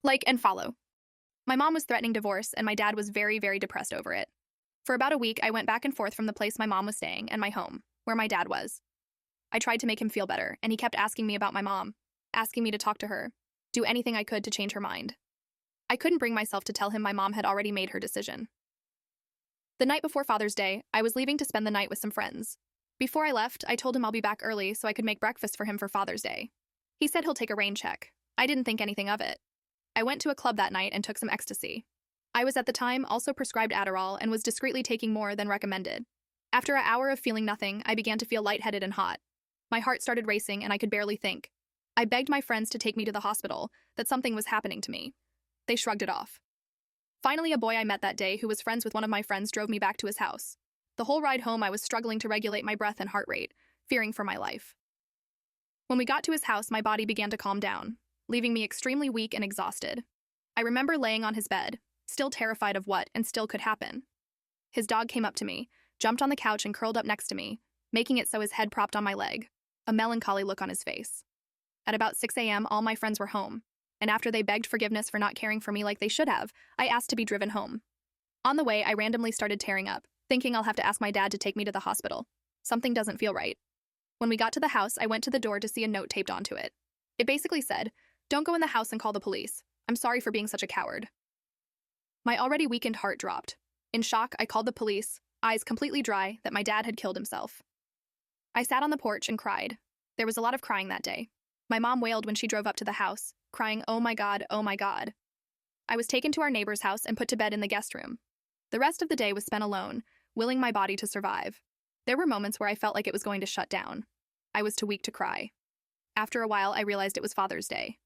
Like and follow. My mom was threatening divorce, and my dad was very, very depressed over it. For about a week, I went back and forth from the place my mom was staying and my home, where my dad was. I tried to make him feel better, and he kept asking me about my mom, asking me to talk to her, do anything I could to change her mind. I couldn't bring myself to tell him my mom had already made her decision. The night before Father's Day, I was leaving to spend the night with some friends. Before I left, I told him I'll be back early so I could make breakfast for him for Father's Day. He said he'll take a rain check. I didn't think anything of it. I went to a club that night and took some ecstasy. I was at the time also prescribed Adderall and was discreetly taking more than recommended. After an hour of feeling nothing, I began to feel lightheaded and hot. My heart started racing and I could barely think. I begged my friends to take me to the hospital, that something was happening to me. They shrugged it off. Finally, a boy I met that day who was friends with one of my friends drove me back to his house. The whole ride home, I was struggling to regulate my breath and heart rate, fearing for my life. When we got to his house, my body began to calm down, leaving me extremely weak and exhausted. I remember laying on his bed, still terrified of what and still could happen. His dog came up to me, jumped on the couch and curled up next to me, making it so his head propped on my leg, a melancholy look on his face. At about 6 a.m., all my friends were home, and after they begged forgiveness for not caring for me like they should have, I asked to be driven home. On the way, I randomly started tearing up, thinking I'll have to ask my dad to take me to the hospital. Something doesn't feel right. When we got to the house, I went to the door to see a note taped onto it. It basically said, "Don't go in the house and call the police. I'm sorry for being such a coward." My already weakened heart dropped. In shock, I called the police, eyes completely dry, that my dad had killed himself. I sat on the porch and cried. There was a lot of crying that day. My mom wailed when she drove up to the house, crying, "Oh my God, oh my God." I was taken to our neighbor's house and put to bed in the guest room. The rest of the day was spent alone, willing my body to survive. There were moments where I felt like it was going to shut down. I was too weak to cry. After a while, I realized it was Father's Day.